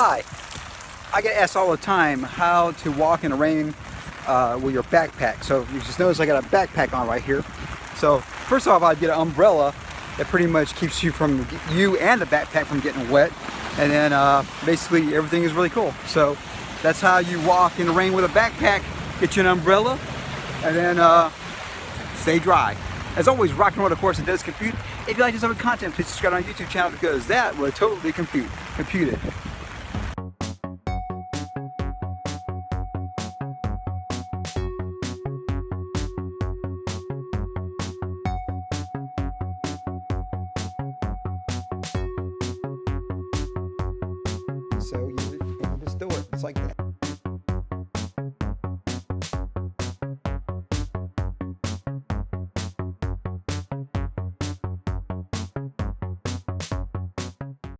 Hi, I get asked all the time how to walk in the rain with your backpack. So you just notice I got a backpack on right here. So first off, I'd get an umbrella that pretty much keeps you and the backpack from getting wet. And then basically everything is really cool. So that's how you walk in the rain with a backpack. Get you an umbrella and then stay dry. As always, rock and roll, of course, it does compute. If you like this other content, please subscribe to our YouTube channel because that will totally compute it. So you just do it. It's like that.